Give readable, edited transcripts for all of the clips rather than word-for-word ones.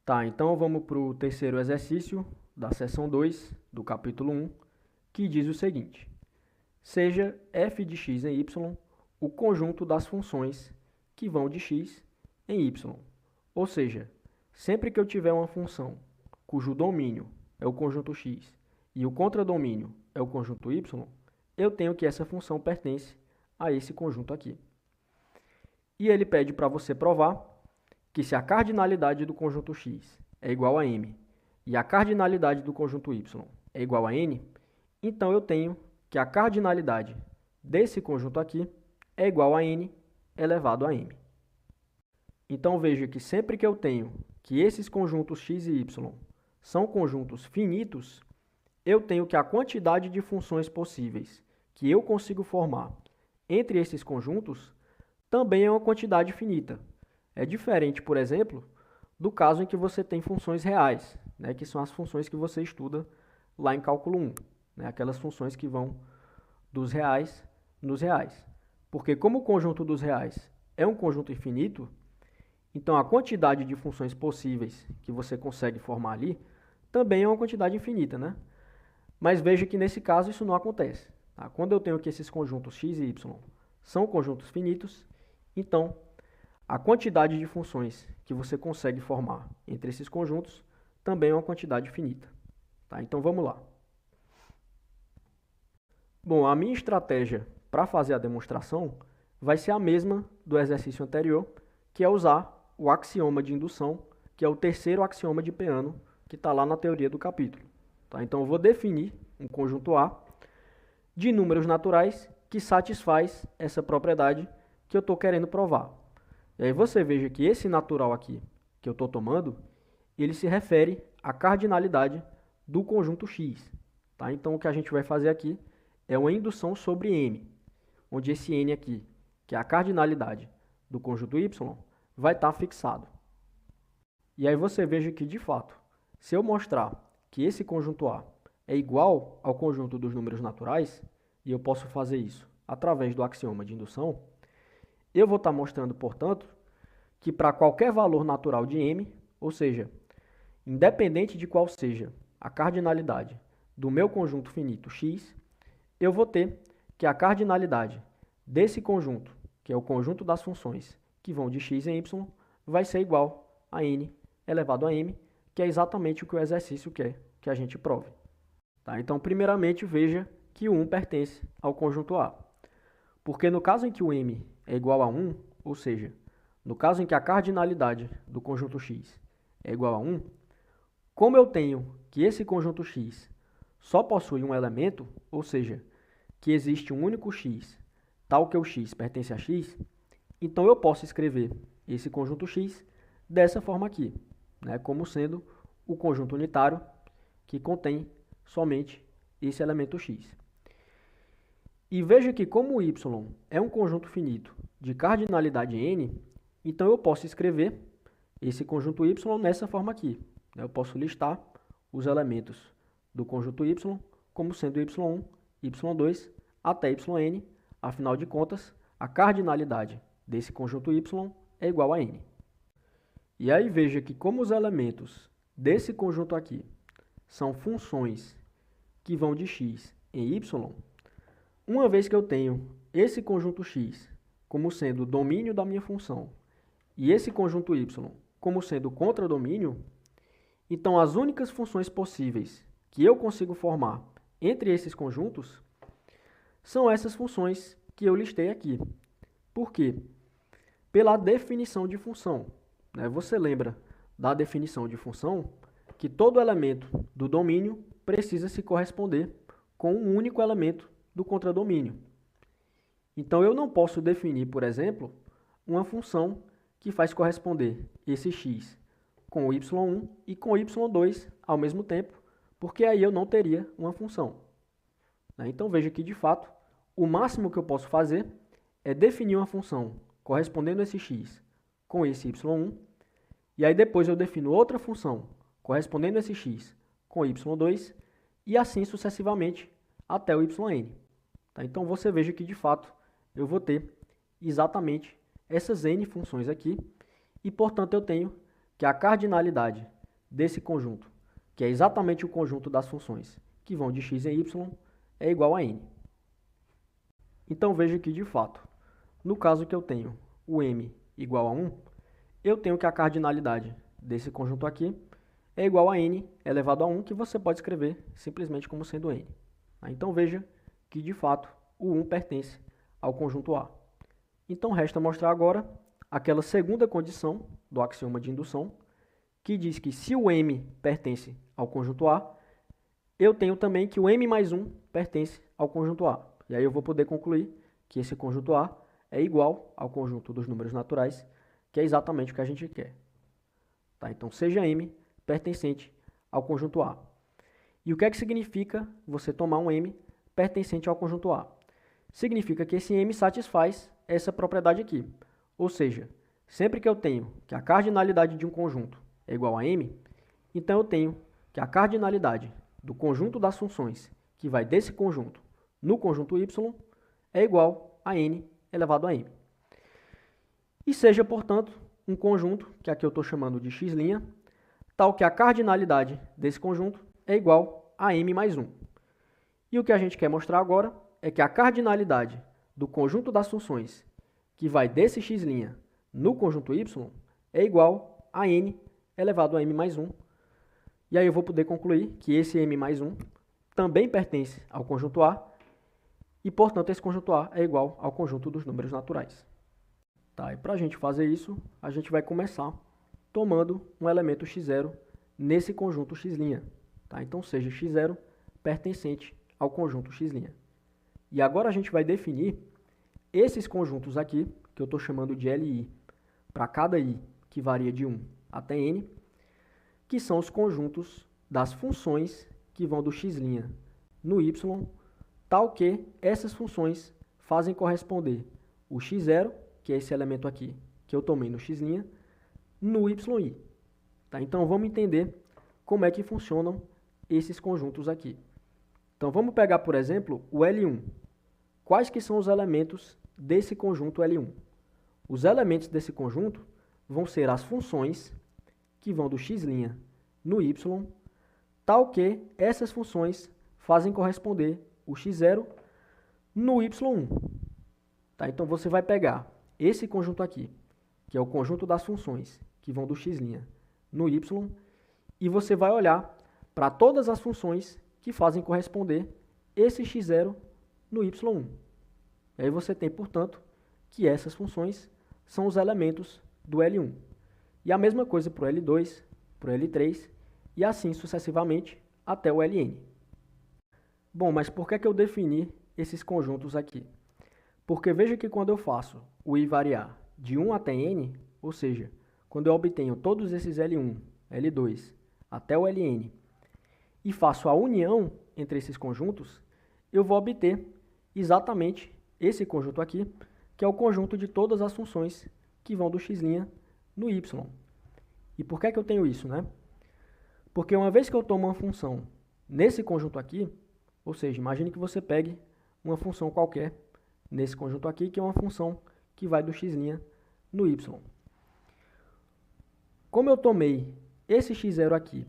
Tá, então vamos para o terceiro exercício da seção 2 do capítulo 1, que diz o seguinte: seja f de x em y o conjunto das funções que vão de x em y. Ou seja, sempre que eu tiver uma função cujo domínio é o conjunto x e o contradomínio é o conjunto y, eu tenho que essa função pertence a esse conjunto aqui. E ele pede para você provar que se a cardinalidade do conjunto x é igual a m e a cardinalidade do conjunto y é igual a n, então eu tenho que a cardinalidade desse conjunto aqui é igual a n elevado a m. Então veja que sempre que eu tenho que esses conjuntos x e y são conjuntos finitos, eu tenho que a quantidade de funções possíveis que eu consigo formar entre esses conjuntos também é uma quantidade finita. É diferente, por exemplo, do caso em que você tem funções reais, né, que são as funções que você estuda lá em cálculo 1, né, aquelas funções que vão dos reais nos reais. Porque como o conjunto dos reais é um conjunto infinito, então a quantidade de funções possíveis que você consegue formar ali também é uma quantidade infinita, né? Mas veja que nesse caso isso não acontece. Tá? Quando eu tenho que esses conjuntos x e y são conjuntos finitos, então a quantidade de funções que você consegue formar entre esses conjuntos também é uma quantidade finita. Tá? Então vamos lá. Bom, a minha estratégia para fazer a demonstração vai ser a mesma do exercício anterior, que é usar o axioma de indução, que é o terceiro axioma de Peano, que está lá na teoria do capítulo. Tá? Então eu vou definir um conjunto A de números naturais que satisfaz essa propriedade que eu estou querendo provar. E aí você veja que esse natural aqui que eu estou tomando, ele se refere à cardinalidade do conjunto x. Tá? Então o que a gente vai fazer aqui é uma indução sobre M, onde esse N aqui, que é a cardinalidade do conjunto Y, vai estar fixado. E aí você veja que, de fato, se eu mostrar que esse conjunto A é igual ao conjunto dos números naturais, e eu posso fazer isso através do axioma de indução, eu vou estar mostrando, portanto, que para qualquer valor natural de M, ou seja, independente de qual seja a cardinalidade do meu conjunto finito x, eu vou ter que a cardinalidade desse conjunto, que é o conjunto das funções que vão de x em y, vai ser igual a n elevado a m, que é exatamente o que o exercício quer que a gente prove. Tá? Então, primeiramente, veja que o 1 pertence ao conjunto A. Porque no caso em que o m é igual a 1, ou seja, no caso em que a cardinalidade do conjunto x é igual a 1, como eu tenho que esse conjunto x só possui um elemento, ou seja, que existe um único x, tal que o x pertence a x, então eu posso escrever esse conjunto x dessa forma aqui, né, como sendo o conjunto unitário que contém somente esse elemento x. E veja que como o y é um conjunto finito de cardinalidade n, então eu posso escrever esse conjunto y nessa forma aqui. Eu posso listar os elementos do conjunto y como sendo y1, y2 até yn, afinal de contas, a cardinalidade desse conjunto y é igual a n. E aí veja que como os elementos desse conjunto aqui são funções que vão de x em y, uma vez que eu tenho esse conjunto x como sendo o domínio da minha função e esse conjunto y como sendo o contradomínio, então as únicas funções possíveis que eu consigo formar entre esses conjuntos são essas funções que eu listei aqui. Por quê? Pela definição de função. Você lembra da definição de função que todo elemento do domínio precisa se corresponder com um único elemento do contradomínio. Então, eu não posso definir, por exemplo, uma função que faz corresponder esse x com o y1 e com o y2 ao mesmo tempo, porque aí eu não teria uma função. Então, veja que, de fato, o máximo que eu posso fazer é definir uma função correspondendo a esse x com esse y1, e aí depois eu defino outra função correspondendo a esse x com y2, e assim sucessivamente até o yn. Tá? Então, você veja que, de fato, eu vou ter exatamente essas n funções aqui, e, portanto, eu tenho que a cardinalidade desse conjunto, que é exatamente o conjunto das funções que vão de x em y, é igual a n. Então veja que, de fato, no caso que eu tenho o m igual a 1, eu tenho que a cardinalidade desse conjunto aqui é igual a n elevado a 1, que você pode escrever simplesmente como sendo n. Então veja que, de fato, o 1 pertence ao conjunto A. Então resta mostrar agora aquela segunda condição do axioma de indução, que diz que se o m pertence ao conjunto A, eu tenho também que o m mais 1 pertence ao conjunto A. E aí eu vou poder concluir que esse conjunto A é igual ao conjunto dos números naturais, que é exatamente o que a gente quer. Tá? Então, seja m pertencente ao conjunto A. E o que é que significa você tomar um m pertencente ao conjunto A? Significa que esse m satisfaz essa propriedade aqui. Ou seja, sempre que eu tenho que a cardinalidade de um conjunto é igual a m, então eu tenho que a cardinalidade do conjunto das funções que vai desse conjunto no conjunto y é igual a n elevado a m. E seja, portanto, um conjunto, que aqui eu estou chamando de x', tal que a cardinalidade desse conjunto é igual a m mais 1. E o que a gente quer mostrar agora é que a cardinalidade do conjunto das funções que vai desse x' no conjunto y é igual a n elevado a m mais 1. E aí eu vou poder concluir que esse m mais 1 também pertence ao conjunto A e, portanto, esse conjunto A é igual ao conjunto dos números naturais. Tá, e para a gente fazer isso, a gente vai começar tomando um elemento x0 nesse conjunto x'. Tá? Então, seja x0 pertencente ao conjunto x'. E agora a gente vai definir esses conjuntos aqui, que eu estou chamando de LI, para cada i que varia de 1 até n, que são os conjuntos das funções que vão do x' no y, tal que essas funções fazem corresponder o x0, que é esse elemento aqui que eu tomei no x', no yi. Tá? Então, vamos entender como é que funcionam esses conjuntos aqui. Então, vamos pegar, por exemplo, o L1. Quais que são os elementos desse conjunto L1? Os elementos desse conjunto vão ser as funções que vão do x' no y, tal que essas funções fazem corresponder o x0 no y1. Tá? Então, você vai pegar esse conjunto aqui, que é o conjunto das funções que vão do x' no y, e você vai olhar para todas as funções que fazem corresponder esse x0 no y1. E aí você tem, portanto, que essas funções são os elementos do L1. E a mesma coisa para o L2, para o L3, e assim sucessivamente até o Ln. Bom, mas por que eu defini esses conjuntos aqui? Porque veja que quando eu faço o i variar de 1 até n, ou seja, quando eu obtenho todos esses L1, L2 até o Ln, e faço a união entre esses conjuntos, eu vou obter exatamente esse conjunto aqui, que é o conjunto de todas as funções que vão do x' no y. E por que eu tenho isso, né? Porque uma vez que eu tomo uma função nesse conjunto aqui, ou seja, imagine que você pegue uma função qualquer nesse conjunto aqui, que é uma função que vai do x' no y. Como eu tomei esse x0 aqui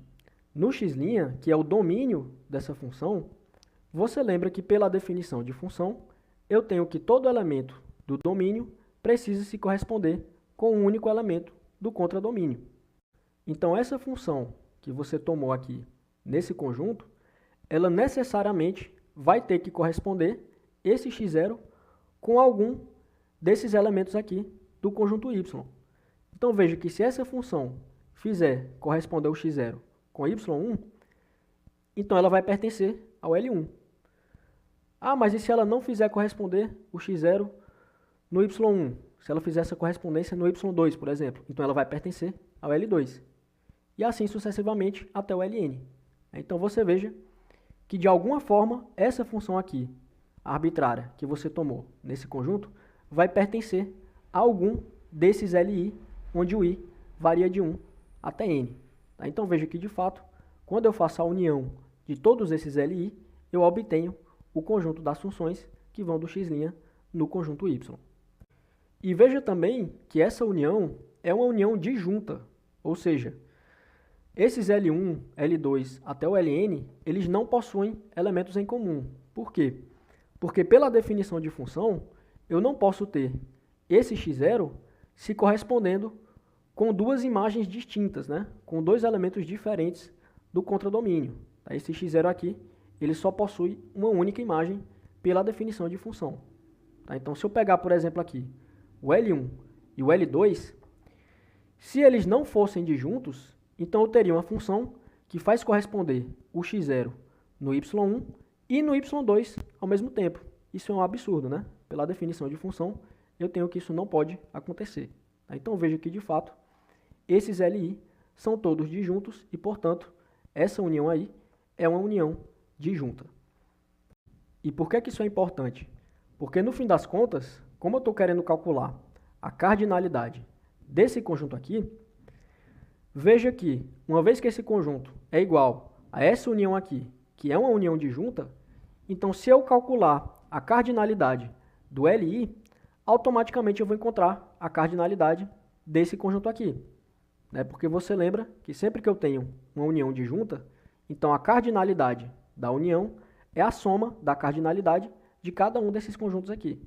no x', que é o domínio dessa função, você lembra que pela definição de função, eu tenho que todo elemento do domínio precisa se corresponder com um único elemento do contradomínio. Então, essa função que você tomou aqui nesse conjunto, ela necessariamente vai ter que corresponder esse x0 com algum desses elementos aqui do conjunto y. Então, veja que se essa função fizer corresponder o x0 com y1, então ela vai pertencer ao L1. Ah, mas e se ela não fizer corresponder o x0 no y1? Se ela fizer essa correspondência no y2, por exemplo, então ela vai pertencer ao L2. E assim sucessivamente até o Ln. Então você veja que de alguma forma essa função aqui, arbitrária, que você tomou nesse conjunto, vai pertencer a algum desses Li, onde o i varia de 1 até n. Tá? Então veja que de fato, quando eu faço a união de todos esses Li, eu obtenho o conjunto das funções que vão do x' no conjunto y. E veja também que essa união é uma união disjunta, ou seja, Esses L1, L2 até o Ln, eles não possuem elementos em comum. Por quê? Porque pela definição de função, eu não posso ter esse x0 se correspondendo com duas imagens distintas, né? Com dois elementos diferentes do contradomínio. Esse x0 aqui, ele só possui uma única imagem pela definição de função. Então, se eu pegar, por exemplo, aqui o L1 e o L2, se eles não fossem disjuntos, então eu teria uma função que faz corresponder o x0 no y1 e no y2 ao mesmo tempo. Isso é um absurdo, né? Pela definição de função, eu tenho que isso não pode acontecer. Então, veja que, de fato, esses LI são todos disjuntos e, portanto, essa união aí é uma união disjunta. E por que isso é importante? Porque, no fim das contas, como eu estou querendo calcular a cardinalidade desse conjunto aqui, veja que, uma vez que esse conjunto é igual a essa união aqui, que é uma união disjunta, então, se eu calcular a cardinalidade do LI, automaticamente eu vou encontrar a cardinalidade desse conjunto aqui. Porque você lembra que sempre que eu tenho uma união disjunta, então a cardinalidade da união é a soma da cardinalidade de cada um desses conjuntos aqui.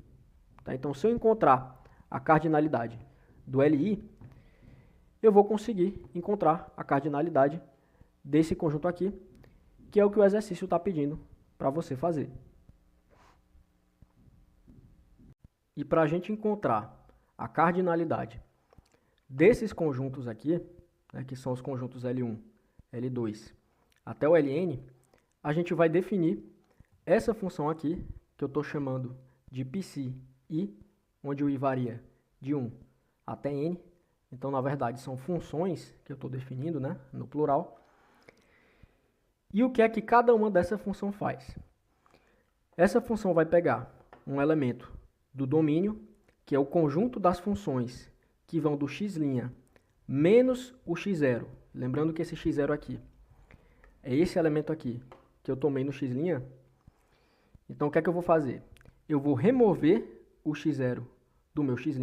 Então, se eu encontrar a cardinalidade do LI, eu vou conseguir encontrar a cardinalidade desse conjunto aqui, que é o que o exercício está pedindo para você fazer. E para a gente encontrar a cardinalidade desses conjuntos aqui, que são os conjuntos L1, L2 até o Ln, a gente vai definir essa função aqui, que eu estou chamando de psi i, onde o i varia de 1 até n. Então, na verdade, são funções que eu estou definindo, no plural. E o que é que cada uma dessa função faz? Essa função vai pegar um elemento do domínio, que é o conjunto das funções que vão do x' menos o x0. Lembrando que esse x0 aqui é esse elemento aqui que eu tomei no x'. Então, o que é que eu vou fazer? Eu vou remover o x0 do meu x'.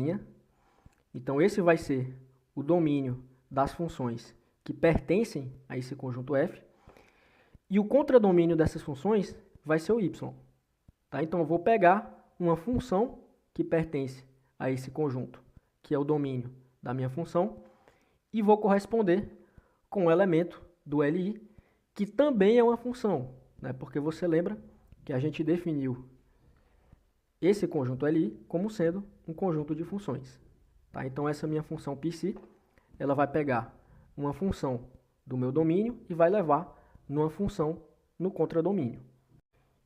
Então, esse vai ser o domínio das funções que pertencem a esse conjunto f. E o contradomínio dessas funções vai ser o y. Então, eu vou pegar uma função que pertence a esse conjunto, que é o domínio da minha função, e vou corresponder com o elemento do Li, que também é uma função, porque você lembra que a gente definiu esse conjunto Li como sendo um conjunto de funções. Então, essa minha função psi, ela vai pegar uma função do meu domínio e vai levar numa função no contradomínio.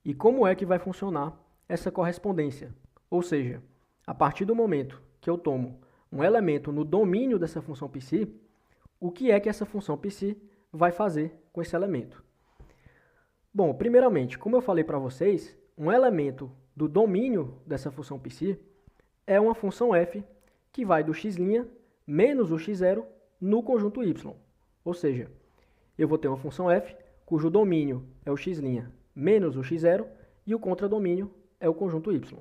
E como é que vai funcionar essa correspondência? Ou seja, a partir do momento que eu tomo um elemento no domínio dessa função psi, o que é que essa função psi vai fazer com esse elemento? Bom, primeiramente, como eu falei para vocês, um elemento do domínio dessa função psi é uma função f que vai do x' menos o x0 no conjunto y. Ou seja, eu vou ter uma função f cujo domínio é o x' menos o x0 e o contradomínio é o conjunto y.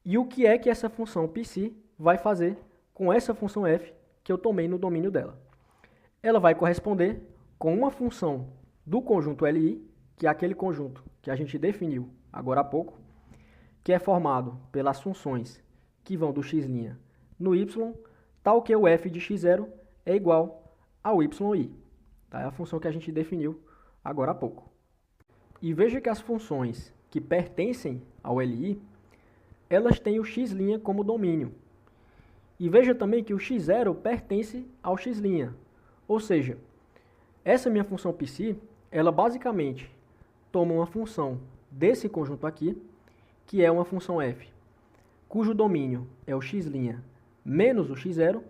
E o que é que essa função psi vai fazer com essa função f que eu tomei no domínio dela? Ela vai corresponder com uma função do conjunto Li, que é aquele conjunto que a gente definiu agora há pouco, que é formado pelas funções que vão do x' no y, tal que o f de x0 é igual ao yi. É a função que a gente definiu agora há pouco. E veja que as funções que pertencem ao Li, elas têm o x' como domínio. E veja também que o x0 pertence ao x'. Ou seja, essa minha função psi, ela basicamente toma uma função desse conjunto aqui, que é uma função f, cujo domínio é o x' menos o x0,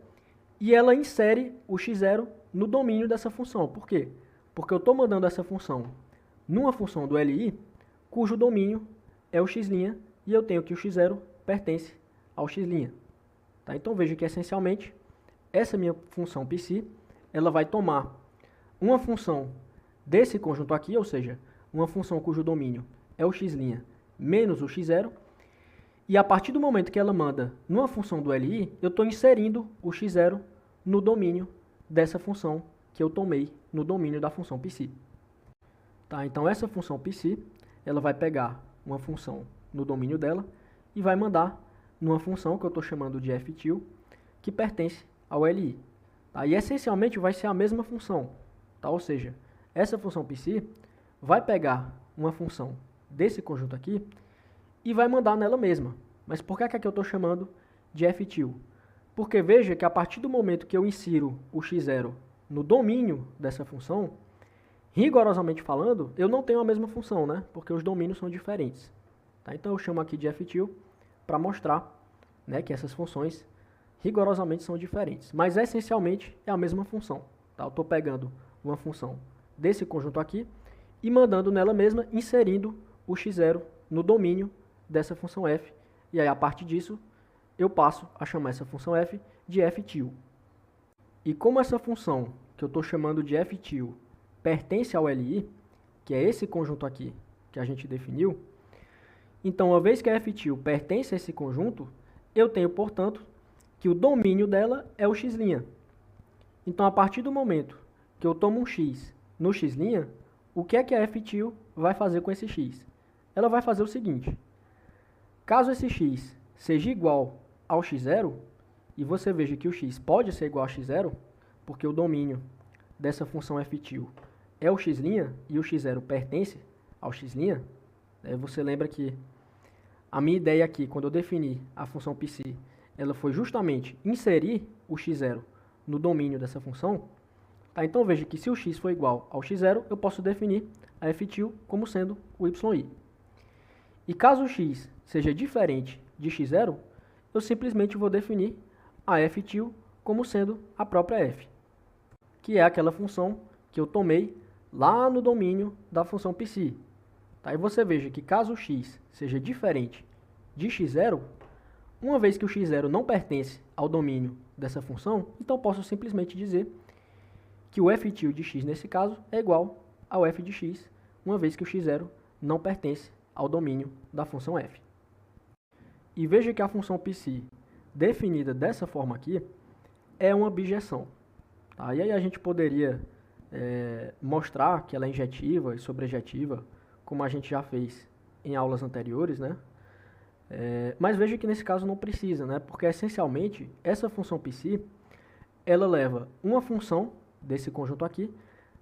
e ela insere o x0 no domínio dessa função. Por quê? Porque eu estou mandando essa função numa função do Li, cujo domínio é o x', e eu tenho que o x0 pertence ao x'. Então, veja que, essencialmente, essa minha função psi, ela vai tomar uma função desse conjunto aqui, ou seja, uma função cujo domínio é o x' menos o x0, e a partir do momento que ela manda numa função do Li, eu estou inserindo o x0 no domínio dessa função que eu tomei no domínio da função psi. Tá? Então, essa função psi, ela vai pegar uma função no domínio dela e vai mandar numa função que eu estou chamando de ftil, que pertence ao LI. Tá? E, essencialmente, vai ser a mesma função. Tá? Ou seja, essa função psi vai pegar uma função desse conjunto aqui e vai mandar nela mesma. Mas por que é que eu estou chamando de ftil? Porque veja que a partir do momento que eu insiro o x0 no domínio dessa função, rigorosamente falando, eu não tenho a mesma função, né? Porque os domínios são diferentes. Tá? Então eu chamo aqui de ftil para mostrar, né, que essas funções rigorosamente são diferentes. Mas essencialmente é a mesma função. Tá? Eu estou pegando uma função desse conjunto aqui e mandando nela mesma, inserindo o x0 no domínio dessa função f. E aí, a partir disso, eu passo a chamar essa função f de ftil. E como essa função que eu estou chamando de ftil pertence ao LI, que é esse conjunto aqui que a gente definiu, então, uma vez que a ftil pertence a esse conjunto, eu tenho, portanto, que o domínio dela é o x'. Então, a partir do momento que eu tomo um x no x', o que é que a ftil vai fazer com esse x? Ela vai fazer o seguinte: caso esse x seja igual ao x0, e você veja que o x pode ser igual a x0, porque o domínio dessa função ftil é o x' e o x0 pertence ao x', você lembra que a minha ideia aqui, quando eu defini a função psi, ela foi justamente inserir o x0 no domínio dessa função. Tá? Então veja que se o x for igual ao x0, eu posso definir a ftil como sendo o yi. E caso o x seja diferente de x0, eu simplesmente vou definir a ftil como sendo a própria f, que é aquela função que eu tomei lá no domínio da função psi. Tá? E você veja que caso o x seja diferente de x0, uma vez que o x0 não pertence ao domínio dessa função, então posso simplesmente dizer que o ftil de x, nesse caso, é igual ao f de x, uma vez que o x0 não pertence ao domínio da função f. E veja que a função psi, definida dessa forma aqui, é uma bijeção. Tá? E aí a gente poderia mostrar que ela é injetiva e sobrejetiva, como a gente já fez em aulas anteriores, né? Mas veja que nesse caso não precisa, né? Porque essencialmente essa função psi, ela leva uma função desse conjunto aqui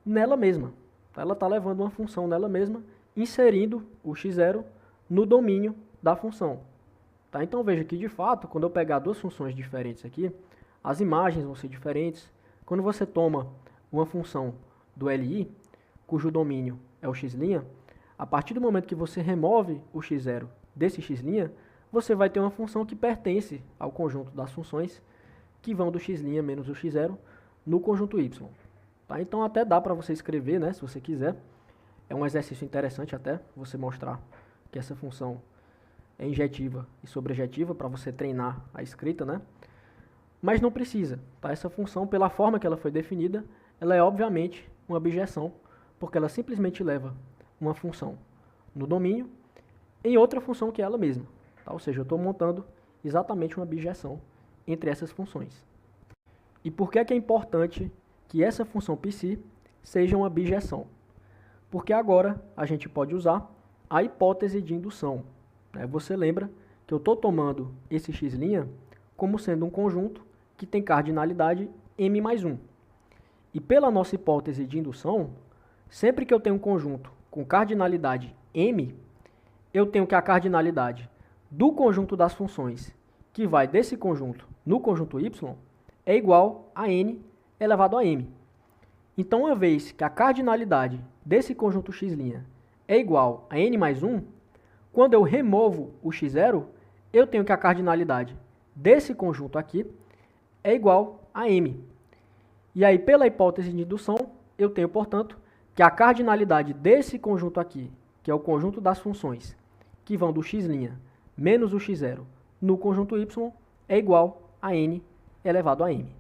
nela mesma. Ela está levando uma função nela mesma, inserindo o x0 no domínio da função. Tá? Então veja que de fato, quando eu pegar duas funções diferentes aqui, as imagens vão ser diferentes. Quando você toma uma função do LI, cujo domínio é o x', a partir do momento que você remove o x0 desse x', você vai ter uma função que pertence ao conjunto das funções que vão do x' menos o x0 no conjunto y. Tá? Então até dá para você escrever, né, se você quiser. É um exercício interessante até você mostrar que essa função é injetiva e sobrejetiva para você treinar a escrita, né? Mas não precisa. Tá? Essa função, pela forma que ela foi definida, ela é obviamente uma bijeção, porque ela simplesmente leva uma função no domínio em outra função que ela mesma. Tá? Ou seja, eu estou montando exatamente uma bijeção entre essas funções. E por que é importante que essa função psi seja uma bijeção? Porque agora a gente pode usar a hipótese de indução. Né? Você lembra que eu estou tomando esse x' como sendo um conjunto que tem cardinalidade m mais 1. E pela nossa hipótese de indução, sempre que eu tenho um conjunto com cardinalidade m, eu tenho que a cardinalidade do conjunto das funções que vai desse conjunto no conjunto y é igual a n elevado a m. Então, uma vez que a cardinalidade desse conjunto x' é igual a n mais 1, quando eu removo o x0, eu tenho que a cardinalidade desse conjunto aqui é igual a m. E aí, pela hipótese de indução, eu tenho, portanto, que a cardinalidade desse conjunto aqui, que é o conjunto das funções que vão do x' menos o x0 no conjunto y, é igual a n elevado a m.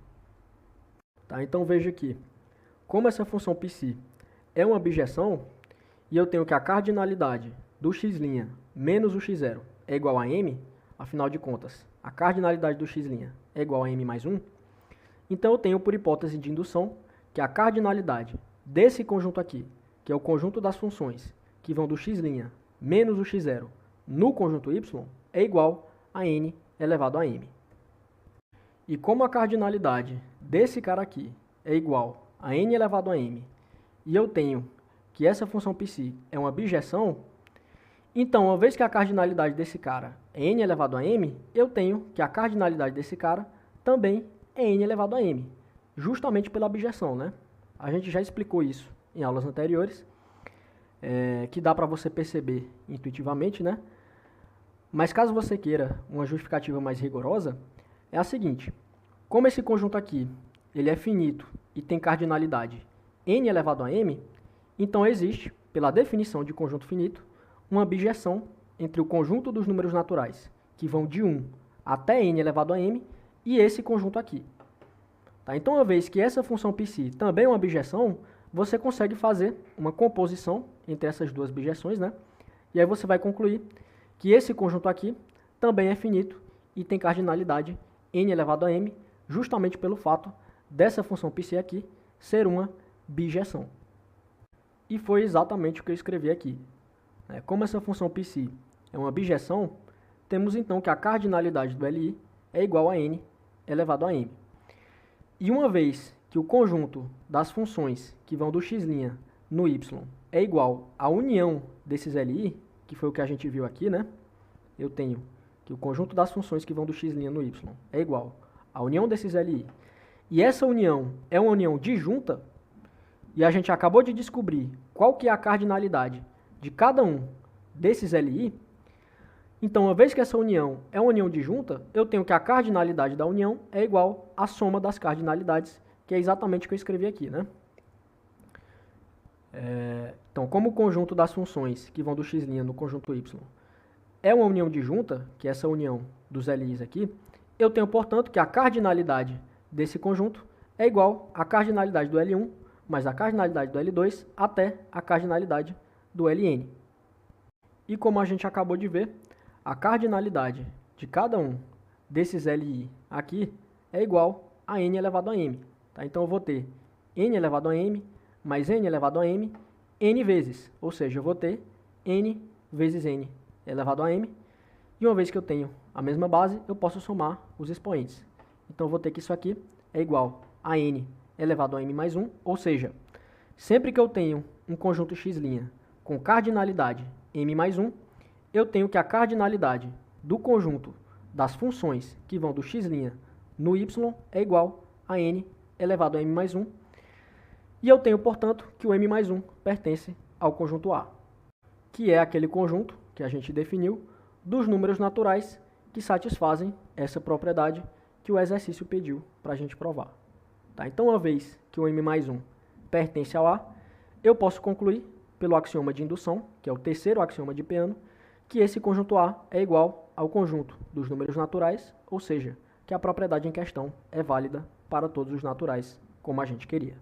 Tá? Então, veja aqui, como essa função psi é uma bijeção, e eu tenho que a cardinalidade do x' menos o x0 é igual a m, afinal de contas, a cardinalidade do x' é igual a m mais 1, então eu tenho, por hipótese de indução, que a cardinalidade desse conjunto aqui, que é o conjunto das funções que vão do x' menos o x0 no conjunto y, é igual a n elevado a m. E como a cardinalidade desse cara aqui é igual a n elevado a m, e eu tenho que essa função psi é uma bijeção, então, uma vez que a cardinalidade desse cara é n elevado a m, eu tenho que a cardinalidade desse cara também é n elevado a m, justamente pela bijeção, né? A gente já explicou isso em aulas anteriores, que dá para você perceber intuitivamente, né? Mas caso você queira uma justificativa mais rigorosa, é a seguinte: como esse conjunto aqui ele é finito e tem cardinalidade n elevado a m, então existe, pela definição de conjunto finito, uma bijeção entre o conjunto dos números naturais, que vão de 1 até n elevado a m, e esse conjunto aqui. Tá? Então, uma vez que essa função psi também é uma bijeção, você consegue fazer uma composição entre essas duas bijeções, né? E aí você vai concluir que esse conjunto aqui também é finito e tem cardinalidade n elevado a m, justamente pelo fato dessa função psi aqui ser uma bijeção. E foi exatamente o que eu escrevi aqui. Como essa função psi é uma bijeção, temos então que a cardinalidade do Li é igual a n elevado a m. E uma vez que o conjunto das funções que vão do x' no y é igual à união desses Li, que foi o que a gente viu aqui, né? Eu tenho que o conjunto das funções que vão do x' no y é igual à união desses Li, e essa união é uma união disjunta, e a gente acabou de descobrir qual que é a cardinalidade de cada um desses Li, então, uma vez que essa união é uma união disjunta, eu tenho que a cardinalidade da união é igual à soma das cardinalidades, que é exatamente o que eu escrevi aqui, né? Então, como o conjunto das funções que vão do x' no conjunto y é uma união disjunta, que é essa união dos Li's aqui, eu tenho, portanto, que a cardinalidade desse conjunto é igual à cardinalidade do L1 mais a cardinalidade do L2 até a cardinalidade do Ln. E como a gente acabou de ver, a cardinalidade de cada um desses Li aqui é igual a n elevado a m. Tá? Então, eu vou ter n elevado a m mais n elevado a m n vezes, ou seja, eu vou ter n vezes n elevado a m, e uma vez que eu tenho a mesma base, eu posso somar os expoentes. Então, eu vou ter que isso aqui é igual a n elevado a m mais 1, ou seja, sempre que eu tenho um conjunto x' com cardinalidade m mais 1, eu tenho que a cardinalidade do conjunto das funções que vão do x' no y é igual a n elevado a m mais 1, e eu tenho, portanto, que o m mais 1 pertence ao conjunto A, que é aquele conjunto que a gente definiu dos números naturais que satisfazem essa propriedade que o exercício pediu para a gente provar. Tá? Então, uma vez que o m mais 1 pertence ao A, eu posso concluir, pelo axioma de indução, que é o terceiro axioma de Peano, que esse conjunto A é igual ao conjunto dos números naturais, ou seja, que a propriedade em questão é válida para todos os naturais, como a gente queria.